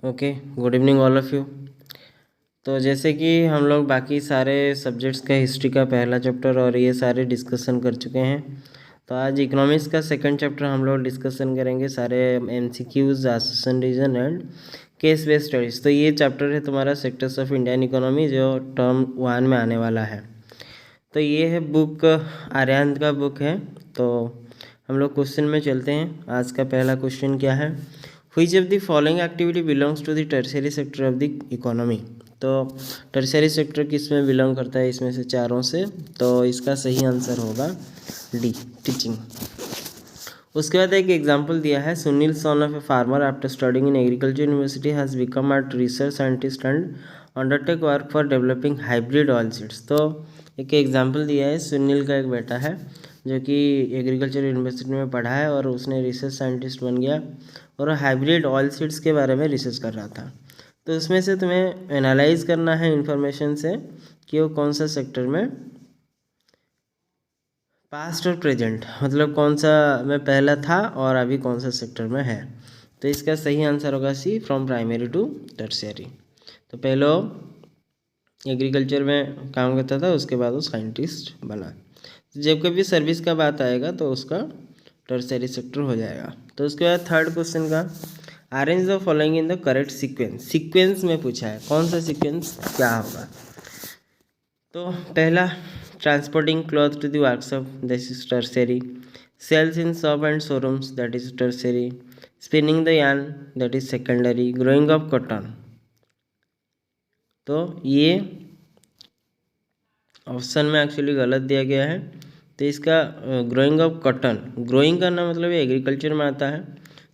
Okay, good evening all of you. तो जैसे कि हम लोग बाकी सारे सब्जेक्ट्स का हिस्ट्री का पहला चैप्टर और ये सारे डिस्कशन कर चुके हैं, तो आज इकोनॉमिक्स का सेकंड चैप्टर हम लोग डिस्कशन करेंगे। सारे MCQs, assertion reason and case based studies. तो ये चैप्टर है तुम्हारा सेक्टर्स ऑफ इंडियन इकोनॉमी, जो टर्म 1 में आने वाला है। तो ये है बुक, आर्यांत का बुक है। तो हम लोग क्वेश्चन में चलते हैं। आज का पहला क्वेश्चन क्या है? Which of the following activity belongs to the tertiary sector of the economy. तो टर्शियरी सेक्टर किस में बिलोंग करता है इसमें से चारों से? तो इसका सही आंसर होगा डी, टीचिंग। उसके बाद एक एग्जाम्पल दिया है, Sunil son of a farmer after studying in agriculture university has become a research scientist and undertake work for developing hybrid oil seeds. तो एक एग्जाम्पल दिया है, सुनील का एक बेटा है जो कि एग्रीकल्चर यूनिवर्सिटी में पढ़ा है और उसने रिसर्च साइंटिस्ट बन गया और हाइब्रिड ऑयल सीड्स के बारे में रिसर्च कर रहा था। तो उसमें से तुम्हें एनालाइज करना है इंफॉर्मेशन से कि वो कौन सा सेक्टर में पास्ट और प्रेजेंट, मतलब कौन सा में पहला था और अभी कौन सा सेक्टर में है। तो इसका सही आंसर होगा सी, फ्रॉम प्राइमरी टू टर्शियरी। तो पहले एग्रीकल्चर में काम करता था, उसके बाद वो साइंटिस्ट बना। जब कभी सर्विस का बात आएगा तो उसका टर्शियरी सेक्टर हो जाएगा। तो उसके बाद थर्ड क्वेश्चन का, arrange the following in the correct sequence. Sequence में पूछा है, कौन सा सीक्वेंस क्या होगा? तो पहला, transporting cloth to the workshop, this is tertiary. Sales in shop and showrooms, that is tertiary. Spinning the yarn, that is secondary. Growing of cotton, तो ये ऑप्शन में एक्चुअली गलत दिया गया है। तो इसका ग्रोइंग ऑफ कॉटन, ग्रोइंग करना मतलब ये एग्रीकल्चर में आता है।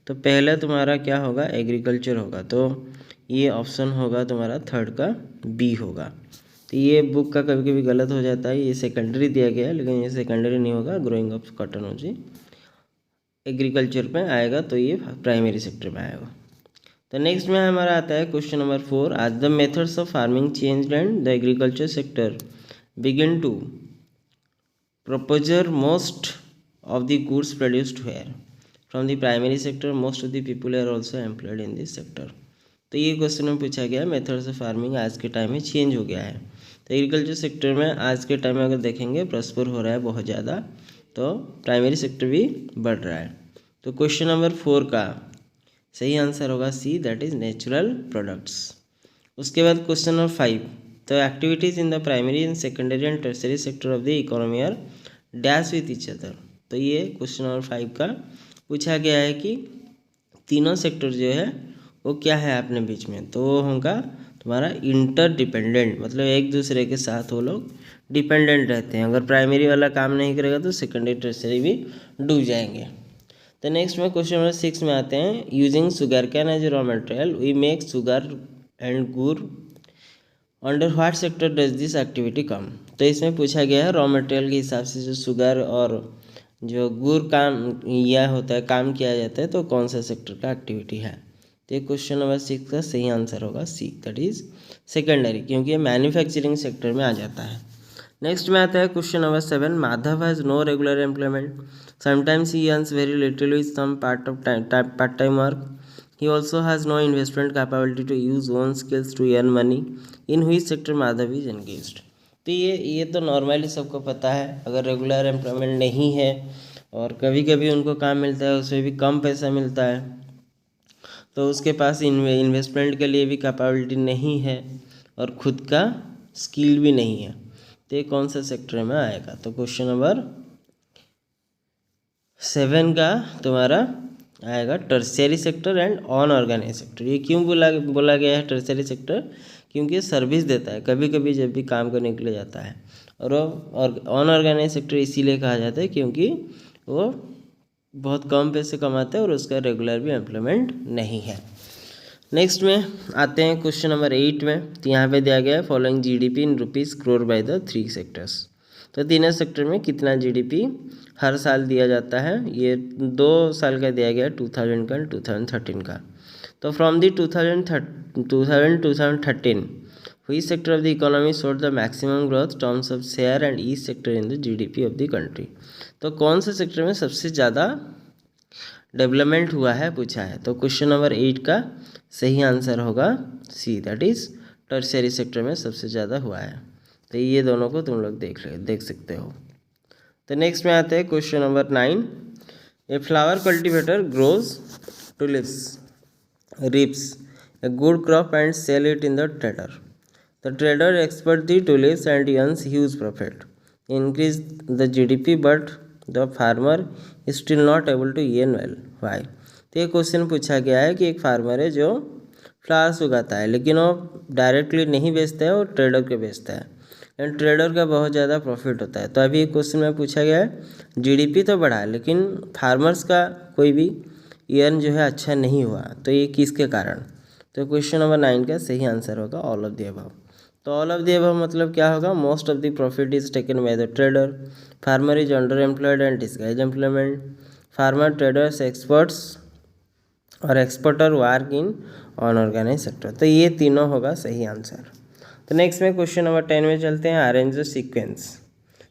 तो पहला तुम्हारा क्या होगा? एग्रीकल्चर होगा। तो ये ऑप्शन होगा तुम्हारा थर्ड का बी होगा। तो ये बुक का कभी कभी गलत हो जाता है, ये सेकेंडरी दिया गया है लेकिन ये सेकेंडरी नहीं होगा। ग्रोइंग ऑफ कॉटन हो जी एग्रीकल्चर में आएगा, तो ये प्राइमरी सेक्टर में आएगा। तो नेक्स्ट में हमारा आता है क्वेश्चन नंबर 4, आज the methods of farming change and the agriculture sector begin to propagate most of the goods produced where from the primary sector most of the people are also employed in this sector। तो ये question में पूछा गया, methods of farming आज के time में change हो गया है। तो एग्रीकल्चर सेक्टर में आज के टाइम में अगर देखेंगे प्रॉस्पर हो रहा है बहुत ज़्यादा, तो प्राइमरी सेक्टर भी बढ़ रहा है। तो क्वेश्चन नंबर 4 का सही आंसर होगा C, that is natural products. उसके बाद क्वेश्चन नंबर 5, तो activities in the primary and secondary and tertiary sector of the economy are dash with each other. तो ये क्वेश्चन नंबर 5 का पूछा गया है कि तीनों सेक्टर जो है वो क्या है अपने बीच में। तो वो होगा तुम्हारा इंटर डिपेंडेंट, मतलब एक दूसरे के साथ वो लोग डिपेंडेंट रहते हैं। अगर प्राइमरी वाला काम नहीं करेगा तो सेकेंडरी टर्शियरी भी डूब जाएंगे। तो नेक्स्ट में क्वेश्चन नंबर 6 में आते हैं, using sugar cane as raw material we make sugar and गुड़, under what sector does this activity come. तो इसमें पूछा गया है रॉ मटेरियल के हिसाब से जो शुगर और जो गुड़ काम यह होता है, काम किया जाता है, तो कौन सा सेक्टर का एक्टिविटी है। तो ये क्वेश्चन नंबर 6 का सही आंसर होगा सी, दैट इज सेकेंडरी, क्योंकि ये मैन्युफैक्चरिंग सेक्टर में आ जाता है। नेक्स्ट में आता है question number 7, Madhav has no regular employment, sometimes he earns very little with some part time work, he also has no investment capability to use own skills to earn money, in which sector madhav is engaged। तो ये तो normally सबको पता है, अगर regular employment नहीं है और कभी कभी उनको काम मिलता है उसमें भी कम पैसा मिलता है, तो उसके पास इन्वेस्टमेंट के लिए भी कैपेबिलिटी नहीं है और खुद का स्किल भी नहीं है, तो ये कौन सा सेक्टर में आएगा। तो क्वेश्चन नंबर 7 का तुम्हारा आएगा tertiary sector and unorganised sector. ये क्यों बोला गया है टर्शियरी सेक्टर? क्योंकि सर्विस देता है, कभी कभी जब भी काम करने के लिए जाता है। और अनऑर्गेनाइज सेक्टर इसीलिए कहा जाता है क्योंकि वो बहुत कम पैसे कमाते हैं और उसका रेगुलर भी एम्प्लॉयमेंट नहीं है। नेक्स्ट में आते हैं क्वेश्चन नंबर 8 में। तो यहाँ पे दिया गया है following GDP in rupees crore by the 3 sectors. तो तीनों सेक्टर में कितना जीडीपी हर साल दिया जाता है, ये 2 साल का दिया गया है, 2000 का 2013 का। तो from the 2013 which sector of the economy showed the maximum growth terms of share and each sector in the GDP of the country। तो कौन से सेक्टर में सबसे ज़्यादा डेवलपमेंट हुआ है पूछा है। तो क्वेश्चन नंबर 8 का सही आंसर होगा C, that is tertiary sector में सबसे ज़्यादा हुआ है। तो ये दोनों को तुम लोग देख सकते हो। तो नेक्स्ट में आते हैं question number 9। A flower cultivator grows tulips, reaps a good crop and sell it in the trader. The trader exports the tulips and earns huge profit, increase the GDP, but the farmer is still not able to earn well. Why? तो ये question पूछा गया है कि एक farmer है जो flowers उगाता है, लेकिन वो डायरेक्टली नहीं बेचता है, वो ट्रेडर को बेचता है, एंड ट्रेडर का बहुत ज़्यादा प्रॉफिट होता है। तो अभी क्वेश्चन में पूछा गया है जीडीपी तो बढ़ा, लेकिन फार्मर्स का कोई भी ईयर्न जो है अच्छा नहीं हुआ। तो ये किसके कारण? तो क्वेश्चन नंबर 9 का सही आंसर होगा ऑल ऑफ द अबव। तो ऑल ऑफ द अबव मतलब क्या होगा? Most of the profit is taken by the trader, farmer is under employed and disguise employment, farmer traders experts और exporter work in unorganise sector. तो ये तीनों होगा सही आंसर। तो नेक्स्ट में क्वेश्चन नंबर 10 में चलते हैं, अरेंज द सीक्वेंस।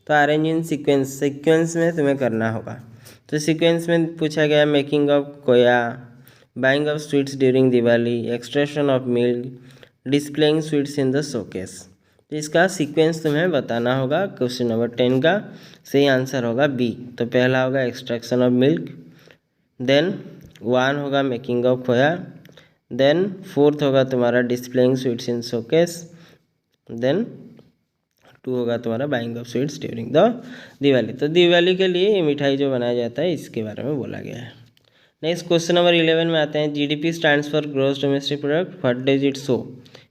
तो अरेंज इन सीक्वेंस में तुम्हें करना होगा। तो सीक्वेंस में पूछा गया making of Koya, buying of sweets during Diwali, extraction of milk, displaying sweets in the showcase. तो इसका सीक्वेंस तुम्हें बताना होगा। क्वेश्चन नंबर 10 का सही आंसर होगा बी। तो पहला होगा एक्सट्रैक्शन ऑफ मिल्क, देन 1 होगा मेकिंग ऑफ खोया, देन 4th होगा तुम्हारा displaying sweets in showcase, then 2 होगा तुम्हारा buying of sweets during the Diwali. तो दिवाली के लिए ये मिठाई जो बनाया जाता है इसके बारे में बोला गया है। नेक्स्ट क्वेश्चन नंबर 11 में आते हैं, GDP stands for gross domestic product, what does it show,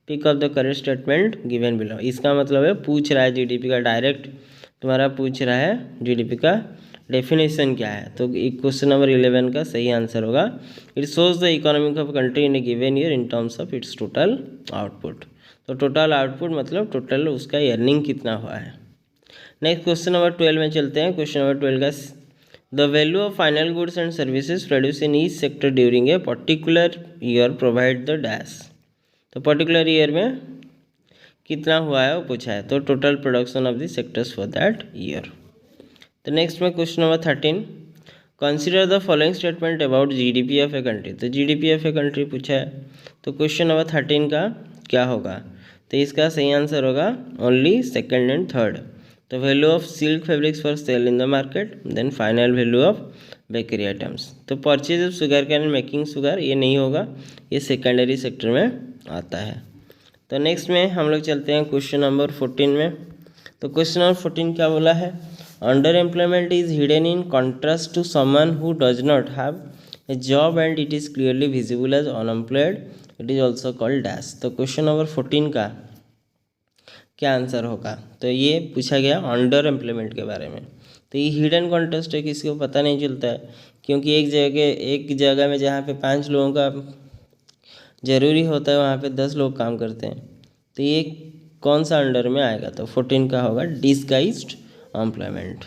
pick of the correct statement given below. इसका मतलब है पूछ रहा है जीडीपी का, डायरेक्ट तुम्हारा पूछ रहा है जीडीपी का डेफिनेशन क्या है। तो क्वेश्चन नंबर 11 का सही आंसर होगा, it shows the economic of country in A given year in terms of its total output. तो टोटल आउटपुट मतलब टोटल उसका अर्निंग कितना हुआ है। नेक्स्ट क्वेश्चन नंबर 12 में चलते हैं। क्वेश्चन नंबर 12 का, the value of final goods and services produce in each sector during a particular year provide the dash. तो पर्टिकुलर ईयर में कितना हुआ है वो पूछा है। तो total production of the sectors for that year. तो नेक्स्ट में question number 13, consider the following statement about GDP of a country. तो जीडीपी ऑफ ए कंट्री पूछा है। तो क्वेश्चन नंबर 13 का क्या होगा? तो इसका सही आंसर होगा ओनली सेकंड एंड थर्ड। तो value of silk fabrics for sale in the market, then final value of bakery items. तो purchase of sugar cane making sugar ये नहीं होगा, ये सेकेंडरी सेक्टर में आता है। तो नेक्स्ट में हम लोग चलते हैं क्वेश्चन नंबर 14 में। तो क्वेश्चन नंबर 14 क्या बोला है, under employment is hidden in contrast to someone who does not have a job and it is clearly visible as unemployed, it is also called dash. तो क्वेश्चन नंबर 14 का क्या answer होगा? तो ये पूछा गया अंडर एम्प्लॉयमेंट के बारे में। तो ये हिडन कॉन्टेस्ट है, किसी को पता नहीं चलता है, क्योंकि एक जगह में जहाँ पे 5 लोगों का ज़रूरी होता है वहाँ पे 10 लोग काम करते हैं। तो ये कौन सा अंडर में आएगा? तो 14 का होगा डिसगाइज्ड एम्प्लॉयमेंट।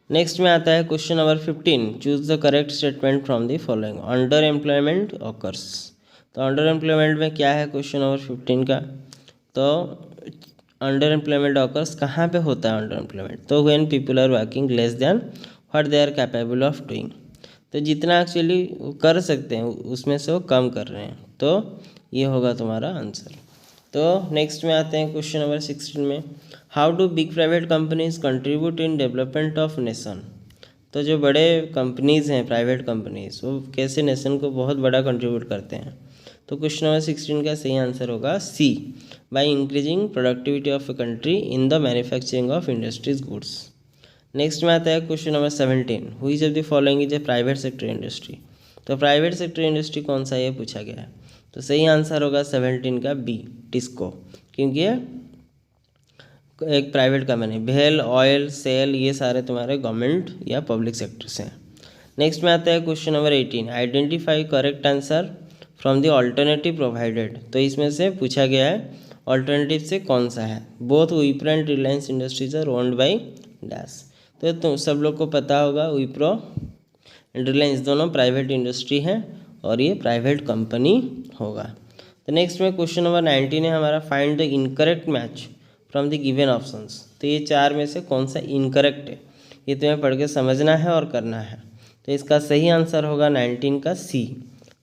नेक्स्ट में आता है question number 15, choose the correct statement from the following, under employment occurs. तो अंडर एम्प्लॉयमेंट में क्या है क्वेश्चन नंबर 15 का? तो अंडर एम्प्लॉयमेंट ऑकर्स कहाँ पे होता है अंडर एम्प्लॉयमेंट? तो when people are working less than what they are capable of doing. तो जितना एक्चुअली कर सकते हैं उसमें से वो कम कर रहे हैं। तो ये होगा तुम्हारा आंसर। तो नेक्स्ट में आते हैं क्वेश्चन नंबर 16 में, how do big private companies contribute in development of nation. तो जो बड़े कंपनीज़ हैं प्राइवेट कंपनीज, वो कैसे नेशन को बहुत बड़ा कंट्रीब्यूट करते हैं। तो क्वेश्चन नंबर 16 का सही आंसर होगा C, by increasing productivity of a country in the manufacturing of industries goods. Next में आता है question number 17, who is of the following is a private sector industry. तो प्राइवेट सेक्टर इंडस्ट्री कौन सा ये पूछा गया है। तो सही आंसर होगा 17 का बी, टिस्को, क्योंकि ये एक प्राइवेट कंपनी। भेल, ऑयल, सेल ये सारे तुम्हारे गवर्नमेंट या पब्लिक सेक्टर्स हैं। नेक्स्ट में आता है question number 18, identify correct answer from the alternative provided. तो इसमें से पूछा गया है ऑल्टरनेटिव से कौन सा है। Both Wipro and Reliance Industries are owned by dash. तो सब लोग को पता होगा विप्रो एंड रिलायंस दोनों प्राइवेट इंडस्ट्री हैं और ये प्राइवेट कंपनी होगा। तो नेक्स्ट में क्वेश्चन नंबर 19 है हमारा, find the incorrect match from the given options. तो ये 4 में से कौन सा इनकरेक्ट है ये तुम्हें पढ़ के समझना है और करना है। तो इसका सही आंसर होगा 19 का C,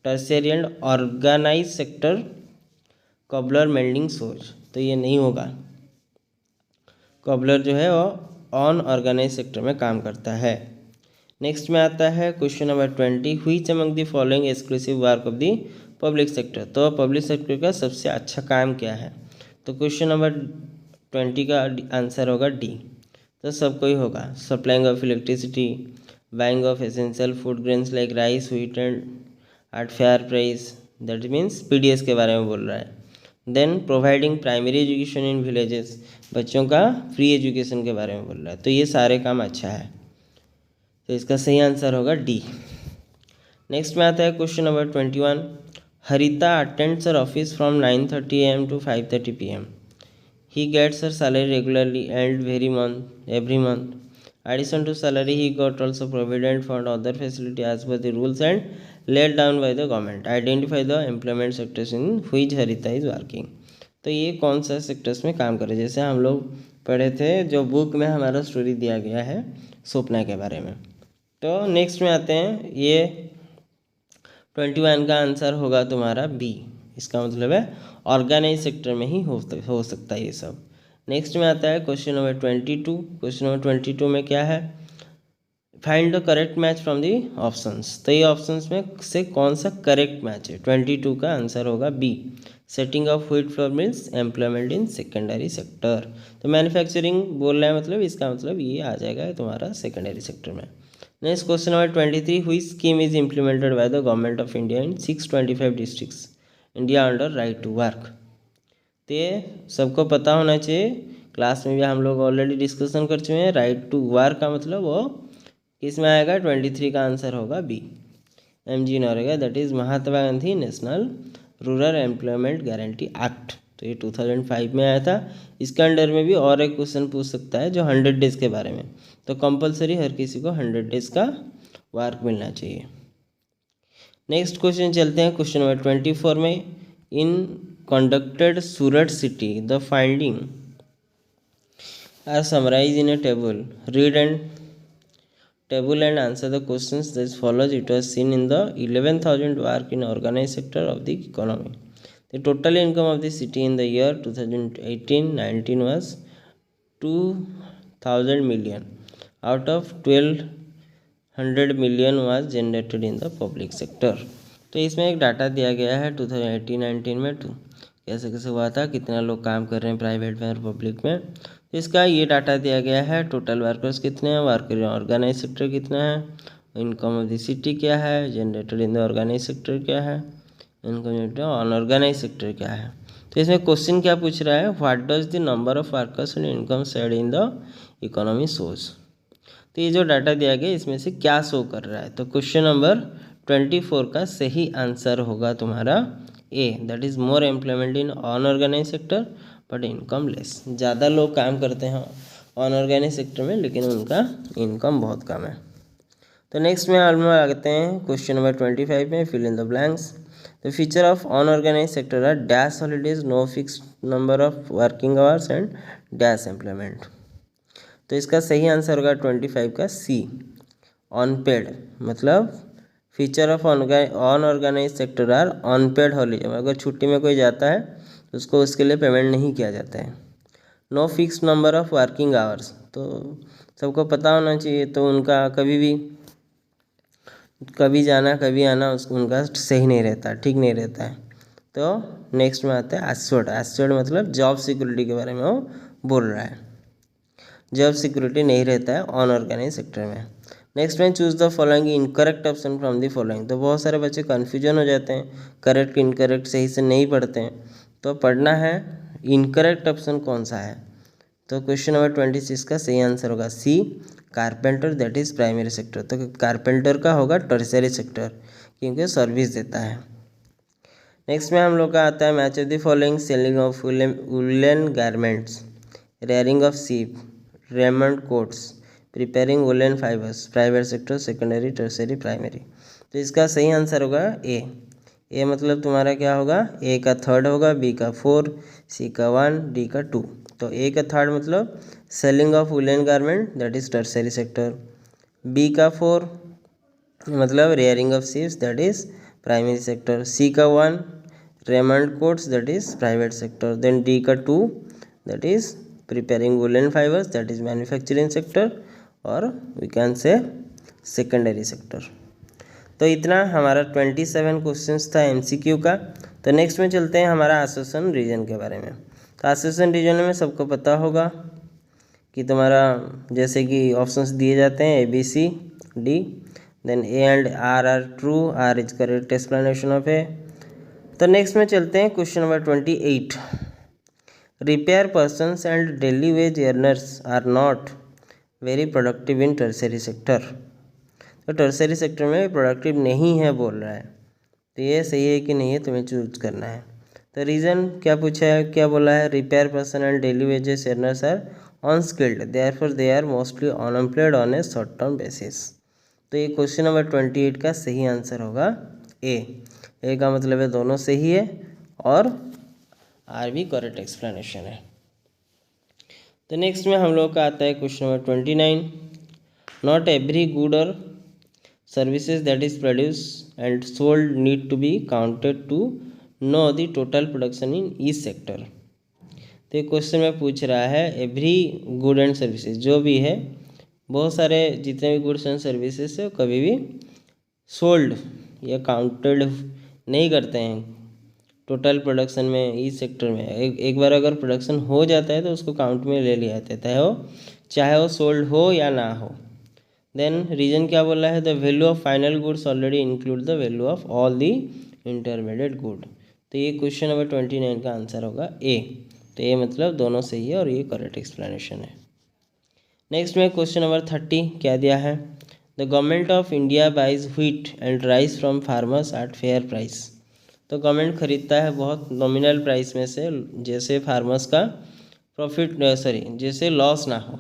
tertiary and organise sector cobbler melding सोच। तो ये नहीं होगा, कॉबलर जो है वो ऑन ऑर्गेनाइज सेक्टर में काम करता है। नेक्स्ट में आता है question number 20, which among the following exclusive work of the public sector. तो पब्लिक सेक्टर का सबसे अच्छा काम क्या है? तो क्वेश्चन नंबर 20 का आंसर होगा डी। तो सबको ही होगा, supplying of electricity, buying of essential food grains like rice wheat and at fair price, that means PDS के बारे में बोल रहा है। Then providing primary education in villages, बच्चों का फ्री एजुकेशन के बारे में बोल रहा है। तो ये सारे काम अच्छा है, तो इसका सही आंसर होगा डी। नेक्स्ट में आता है question number 21, Harita attends her office from 9:30 AM to 5:30 PM. He gets her salary regularly and every month. Addition to salary, he got also provident fund other facility as per the rules and laid down by the government. Identify the employment sectors in which Harita is working. तो ये कौन सा sectors में काम करे? जैसे हम लोग पढ़े थे, जो बुक में हमारा स्टोरी दिया गया है स्वप्ना के बारे में। तो नेक्स्ट में आते हैं, ये 21 का आंसर होगा तुम्हारा बी। इसका मतलब है ऑर्गेनाइज सेक्टर में ही हो सकता है ये सब। नेक्स्ट में आता है क्वेश्चन नंबर 22। क्वेश्चन नंबर 22 में क्या है? Find the correct match from the options. तो ये ऑप्शंस में से कौन सा करेक्ट मैच है? 22 का आंसर होगा B, setting of wheat flour mills, employment in secondary sector. तो मैन्युफैक्चरिंग बोल रहा है, मतलब इसका मतलब ये आ जाएगा तुम्हारा सेकेंडरी सेक्टर में। Next question number 23, which scheme is implemented by the government of India in 625 districts India under right to work. तो ये सबको पता होना चाहिए, क्लास में भी हम लोग ऑलरेडी डिस्कशन कर चुके हैं। राइट टू वर्क का मतलब वो किस में आएगा? 23 का आंसर होगा B, MGNREGA, that is Mahatma Gandhi National Rural Employment Guarantee Act. तो ये 2005 में आया था। इसके अंडर में भी और एक क्वेश्चन पूछ सकता है जो 100 डेज के बारे में। तो कंपलसरी हर किसी को 100 डेज का वर्क मिलना चाहिए। नेक्स्ट क्वेश्चन चलते हैं क्वेश्चन नंबर 24 में, in conducted Surat city the finding are summarise in a table. Read and answer the questions as follows. It was seen in the 11,000 work in organized sector of the economy. The total income of the city in the year 2018-19 was 2,000 million. Out of 1,200 million was generated in the public sector. तो इसमें एक data दिया गया है 2018-19 में कैसे कैसे हुआ था, कितना लोग काम कर रहे हैं प्राइवेट में और पब्लिक में। तो इसका ये डाटा दिया गया है, टोटल वर्कर्स कितने हैं, वर्कर ऑर्गेनाइज सेक्टर कितना है, इनकम ऑफ द सिटी क्या है, generated in the organised sector क्या है, इनकम जनरेटेड अनऑर्गेनाइज सेक्टर क्या है। तो इसमें क्वेश्चन क्या पूछ रहा है? What does the number of workers and income shared in the economy shows. तो ये जो डाटा दिया गया इसमें से क्या शो कर रहा है? तो क्वेश्चन नंबर 24 का सही आंसर होगा तुम्हारा A, that is more employment in unorganise sector but income less. ज़्यादा लोग काम करते हैं अनऑर्गेनाइज सेक्टर में, लेकिन उनका इनकम बहुत कम है। तो नेक्स्ट में हम आते हैं क्वेश्चन नंबर 25 में, fill in the blanks. The feature of unorganised sector are dash holidays, no fixed number of working hours and dash employment. तो इसका सही आंसर होगा 25 का सी, अनपेड। मतलब feature of unorganised sector are unpaid holiday, अगर छुट्टी में कोई जाता है तो उसको उसके लिए पेमेंट नहीं किया जाता है। No fixed number of working hours, तो सबको पता होना चाहिए, तो उनका कभी जाना कभी आना उनका सही नहीं रहता, ठीक नहीं रहता है। तो नेक्स्ट में आता है एस्योर्ड मतलब जॉब सिक्योरिटी के बारे में वो बोल रहा है। जॉब सिक्योरिटी नहीं रहता है अनऑर्गेनाइज सेक्टर में। नेक्स्ट में choose the following incorrect option from the following. तो बहुत सारे बच्चे कन्फ्यूजन हो जाते हैं, करेक्ट इनकरेक्ट सही से नहीं पढ़ते हैं, तो पढ़ना है इनकरेक्ट ऑप्शन कौन सा है। तो क्वेश्चन नंबर 26 का सही आंसर होगा C, carpenter, that is primary sector. तो कारपेंटर का होगा टर्शियरी सेक्टर, क्योंकि सर्विस देता है। नेक्स्ट में हम लोग का आता है match of the following, selling of woollen garments, rearing of सीप, Raymond quotes, preparing woollen fibres, private sector, secondary, tertiary, primary. तो इसका सही आंसर होगा ए मतलब तुम्हारा क्या होगा? ए का थर्ड होगा, बी का 4, सी का 1, डी का 2। तो ए का थर्ड मतलब selling of woollen garment, that is tertiary sector, B का 4 मतलब rearing of sheeps that is primary sector, C का 1 Raymond coats that is private sector, then D का 2 that is preparing woollen fibres that is manufacturing sector, और we can say secondary sector. तो इतना हमारा 27 questions था MCQ का। तो next में चलते हैं हमारा एसोसिएशन रीजन के बारे में। तो एसोसिएशन रीजन में सबको पता होगा कि तुम्हारा जैसे कि ऑप्शंस दिए जाते हैं A B C D, then A and R R true, R is correct explanation of A. तो नेक्स्ट में चलते हैं question number 28। Repair persons and daily wage earners are not very productive in tertiary sector. तो tertiary sector में productive नहीं है बोल रहा है, तो ये सही है कि नहीं है तुम्हें चूज करना है। तो रीज़न क्या पूछा है, क्या बोला है, repair person and daily wages earners are unskilled therefore they are mostly unemployed on a short term basis. तो ये क्वेश्चन नंबर 28 का सही आंसर होगा ए का मतलब है दोनों सही है और आर भी करेक्ट एक्सप्लेनेशन है। तो नेक्स्ट में हम लोग का आता है question number 29। Not every good और services that is produce and sold need to be counted to know the total production in each sector. तो ये क्वेश्चन में पूछ रहा है एवरी गुड एंड सर्विसेज जो भी है, बहुत सारे जितने भी गुड्स एंड सर्विसेज है कभी भी सोल्ड या काउंटेड नहीं करते हैं टोटल प्रोडक्शन में ईच सेक्टर में। एक बार अगर प्रोडक्शन हो जाता है तो उसको काउंट में ले लिया जाता है, चाहे वो सोल्ड हो या ना हो। देन रीजन क्या बोला है, the value of final goods already include the value of all the intermediate good. तो ये क्वेश्चन नंबर 29 का आंसर होगा ए। तो ये मतलब दोनों सही है और ये करेक्ट एक्सप्लेनेशन है। नेक्स्ट में क्वेश्चन नंबर 30 क्या दिया है, the government of India buys wheat and rice from farmers at fair price. तो गवर्नमेंट खरीदता है बहुत नॉमिनल प्राइस में से, जैसे फार्मर्स का प्रॉफिट जैसे लॉस ना हो।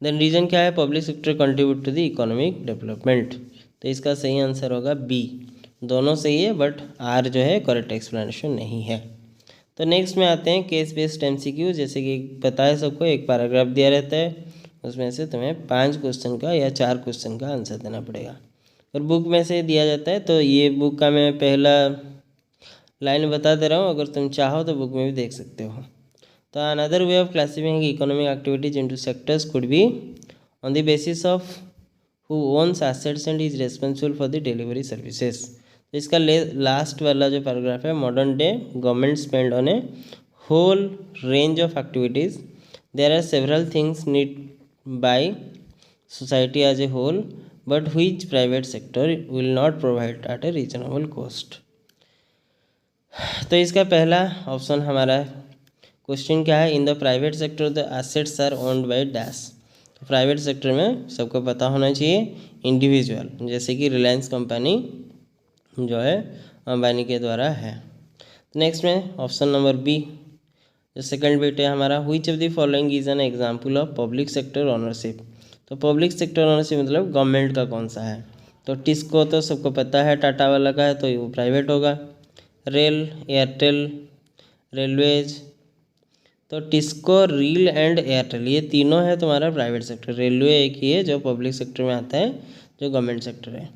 देन रीजन क्या है, public sector contribute to the economic development. तो इसका सही आंसर होगा बी। दोनों सही है बट आर जो है करेक्ट एक्सप्लेनेशन नहीं है। तो नेक्स्ट में आते हैं केस बेस्ड एमसीक्यू। जैसे कि पता है सबको, एक पैराग्राफ दिया रहता है, उसमें से तुम्हें 5 क्वेश्चन का या 4 क्वेश्चन का आंसर देना पड़ेगा। और बुक में से दिया जाता है, तो ये बुक का मैं पहला लाइन बता दे रहा हूँ, अगर तुम चाहो तो बुक में भी देख सकते हो। तो another way of classifying economic activities into sectors could be on the basis of who owns assets and is responsible for the delivery services. तो इसका लास्ट वाला जो पैराग्राफ है, modern day government spend on a whole range of activities, there are several things need by society as a whole but which private sector will not provide at a reasonable cost. तो इसका पहला option हमारा question क्या है, in the private sector the assets are owned by dash. तो private sector में सबको पता होना चाहिए इंडिविजुअल, जैसे कि रिलायंस कंपनी जो है अंबानी के द्वारा है। नेक्स्ट में ऑप्शन नंबर बी जो सेकंड बिट है हमारा, which of the following is an example of public sector ownership. तो पब्लिक सेक्टर ओनरशिप मतलब गवर्नमेंट का कौन सा है। तो टिस्को तो सबको पता है टाटा वाला का है, तो वो प्राइवेट होगा। रेल, एयरटेल, रेलवेज, तो टिस्को, रील एंड एयरटेल ये तीनों है तुम्हारा प्राइवेट सेक्टर। रेलवे एक ही है जो पब्लिक सेक्टर में आता है, जो गवर्नमेंट सेक्टर है।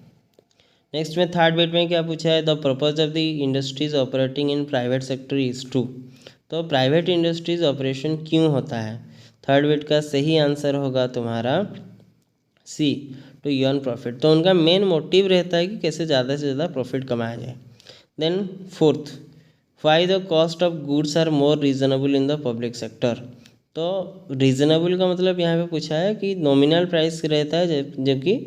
नेक्स्ट में थर्ड बिट में क्या पूछा है, the purpose of the industries operating in private sector is to. तो प्राइवेट इंडस्ट्रीज ऑपरेशन क्यों होता है। थर्ड बिट का सही आंसर होगा तुम्हारा सी, टू अर्न प्रॉफिट। तो उनका मेन मोटिव रहता है कि कैसे ज़्यादा से ज़्यादा प्रॉफिट कमाया जाए। Then fourth, why the cost of goods are more reasonable in the public sector. तो रीजनेबल का मतलब यहाँ पे पूछा है कि नॉमिनल प्राइस रहता है जबकि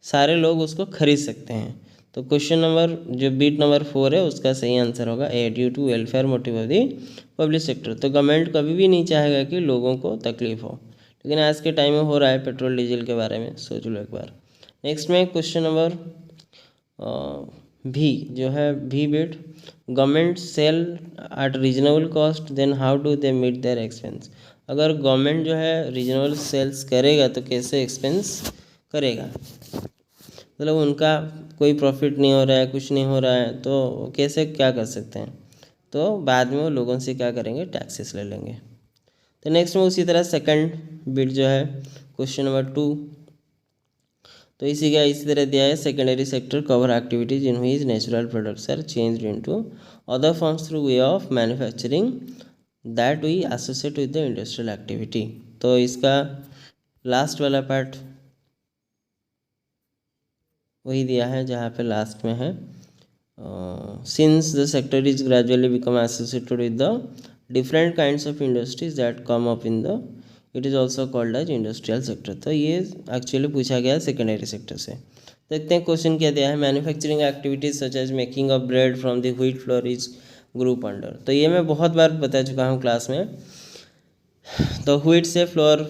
सारे लोग उसको खरीद सकते हैं। तो क्वेश्चन नंबर जो बीट नंबर 4 है उसका सही आंसर होगा A, due to welfare motive of the public sector. तो गवर्नमेंट कभी भी नहीं चाहेगा कि लोगों को तकलीफ हो, लेकिन आज के टाइम में हो रहा है पेट्रोल डीजल के बारे में, सोच लो एक बार। नेक्स्ट में क्वेश्चन नंबर भी जो है भी bit, government sell at reasonable cost then how do they meet their expense. अगर गवर्नमेंट जो है रीजनेबल सेल्स करेगा तो कैसे एक्सपेंस करेगा, मतलब उनका कोई प्रॉफिट नहीं हो रहा है, कुछ नहीं हो रहा है, तो कैसे क्या कर सकते हैं। तो बाद में वो लोगों से क्या करेंगे, टैक्सेस ले लेंगे। तो नेक्स्ट में उसी तरह सेकंड बिट जो है क्वेश्चन नंबर 2, तो इसी तरह दिया है secondary sector cover activities in which natural products are changed into other forms through way of manufacturing that we associate with the industrial activity. तो इसका लास्ट वाला पार्ट वही दिया है जहाँ पे लास्ट में है since the sector is gradually become associated with the different kinds of industries that come up in the it is also called as industrial sector. तो ये एक्चुअली पूछा गया सेकेंडरी सेक्टर से। देखते हैं क्वेश्चन क्या दिया है। Manufacturing activities such as making of bread from the wheat flour is group under. तो ये मैं बहुत बार बता चुका हूँ क्लास में। तो व्हीट से फ्लोर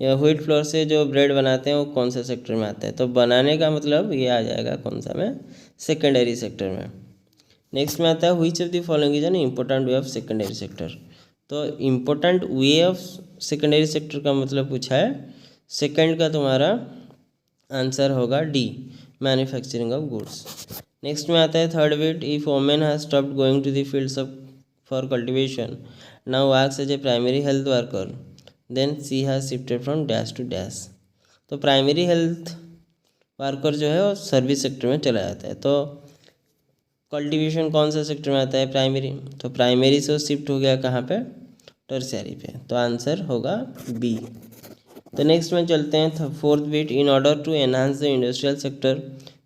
या व्हीट फ्लोर से जो ब्रेड बनाते हैं वो कौन सा सेक्टर में आता है, तो बनाने का मतलब ये आ जाएगा कौन सा में, सेकेंडरी सेक्टर में। नेक्स्ट में आता है which of the following is an important way of secondary sector. तो important way of secondary sector का मतलब पूछा है, सेकंड का तुम्हारा आंसर होगा D, manufacturing of goods. Next में आता है third bit, if women has stopped going to the fields of for cultivation now works as a primary health worker then she has shifted from dash to dash. तो primary health worker जो है वो service sector में चला जाता है। तो cultivation कौन सा सेक्टर में आता है, प्राइमरी। तो प्राइमरी से शिफ्ट हो गया कहाँ पे, टर्शियरी पे। तो आंसर होगा बी। तो नेक्स्ट में चलते हैं fourth bit, in order to enhance the industrial sector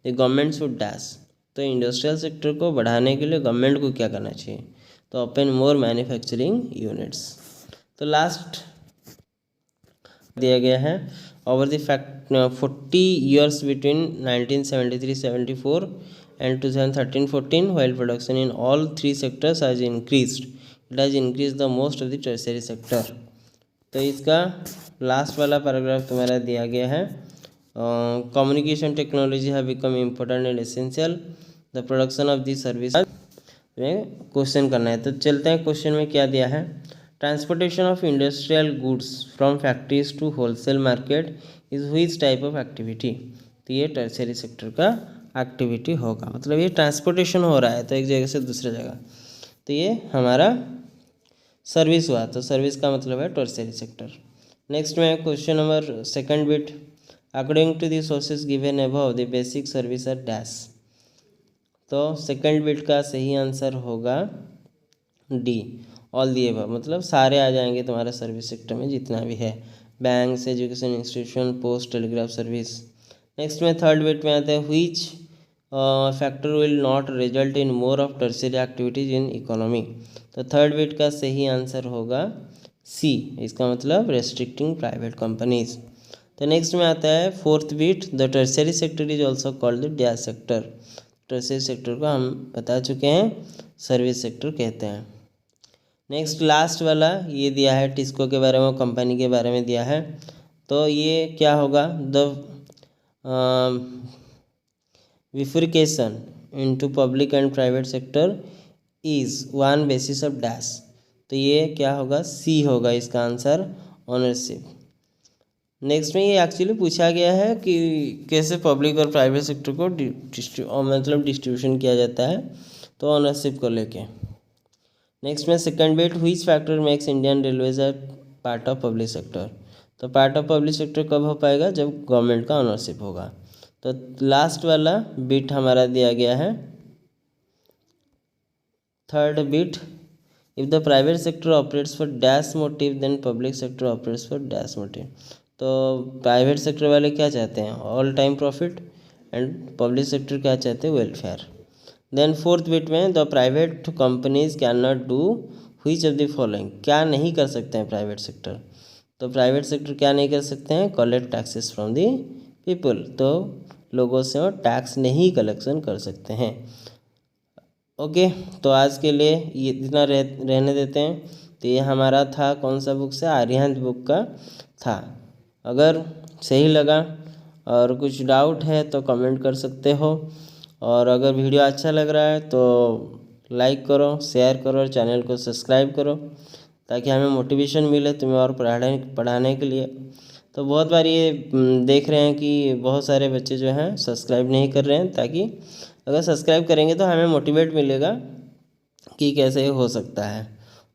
the government should dash. तो इंडस्ट्रियल सेक्टर को बढ़ाने के लिए गवर्नमेंट को क्या करना चाहिए, तो ओपन मोर मैन्युफैक्चरिंग यूनिट्स। तो लास्ट दिया गया है, over the fact 40 years between 1973-74 and 2013-14 while production in all three sectors has increased, it has increased the most of the tertiary sector। तो इसका लास्ट वाला पैराग्राफ तुम्हारा दिया गया है, communication technology have become important and essential the production of the service में question करना है। तो चलते हैं क्वेश्चन में क्या दिया है, transportation of industrial goods from factories to wholesale market is which type of activity. तो ये टर्शियरी सेक्टर का एक्टिविटी होगा, मतलब ये ट्रांसपोर्टेशन हो रहा है तो एक जगह से दूसरे जगह, तो ये हमारा सर्विस हुआ। तो सर्विस का मतलब है टर्शियरी सेक्टर। नेक्स्ट में question number second bit, according to the sources given above the basic service are dash. तो सेकंड बिट का सही आंसर होगा डी, ऑल दी अबव, मतलब सारे आ जाएंगे तुम्हारे सर्विस सेक्टर में जितना भी है, banks, education institution, post, telegraph service. Next में थर्ड बिट में आता है which factor will not result in more of tertiary activities in economy. तो थर्ड बिट का सही आंसर होगा सी, इसका मतलब रेस्ट्रिक्टिंग प्राइवेट कंपनीज। तो नेक्स्ट में आता है fourth bit, the tertiary sector is also called the dash sector. Tertiary sector को हम बता चुके हैं सर्विस सेक्टर कहते हैं। नेक्स्ट लास्ट वाला ये दिया है टिस्को के बारे में, कंपनी के बारे में दिया है। तो ये क्या होगा, the bifurcation into public and private sector is one basis of dash। तो ये क्या होगा, सी होगा इसका आंसर, ओनरशिप। नेक्स्ट में ये एक्चुअली पूछा गया है कि कैसे पब्लिक और प्राइवेट सेक्टर को मतलब डिस्ट्रीब्यूशन किया जाता है, तो ओनरशिप को लेके। नेक्स्ट में second bit, which factor makes Indian railways a part of public sector. तो पार्ट ऑफ पब्लिक सेक्टर कब हो पाएगा, जब गवर्नमेंट का ओनरशिप होगा। तो लास्ट वाला बिट हमारा दिया गया है third bit, if the private sector operates for dash motive then public sector operates for dash motive. तो प्राइवेट सेक्टर वाले क्या चाहते हैं, all time profit, and public sector क्या चाहते हैं, वेलफेयर। देन फोर्थ बिट में, the private companies can not do which of the following, क्या नहीं कर सकते हैं प्राइवेट सेक्टर। तो प्राइवेट सेक्टर क्या नहीं कर सकते हैं, collect taxes from the people. तो लोगों से वो टैक्स नहीं कलेक्शन कर सकते हैं। ओके, तो आज के लिए ये इतना रहने देते हैं। तो ये हमारा था कौन सा बुक से, आर्यहंत बुक का था। अगर सही लगा और कुछ डाउट है तो कमेंट कर सकते हो, और अगर वीडियो अच्छा लग रहा है तो लाइक करो, शेयर करो और चैनल को सब्सक्राइब करो, ताकि हमें मोटिवेशन मिले तुम्हें और पढ़ाने के लिए। तो बहुत बार ये देख रहे हैं कि बहुत सारे बच्चे जो हैं सब्सक्राइब नहीं कर रहे हैं, ताकि अगर सब्सक्राइब करेंगे तो हमें मोटिवेट मिलेगा कि कैसे हो सकता है।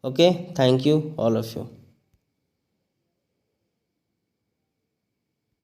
Okay, thank you all of you.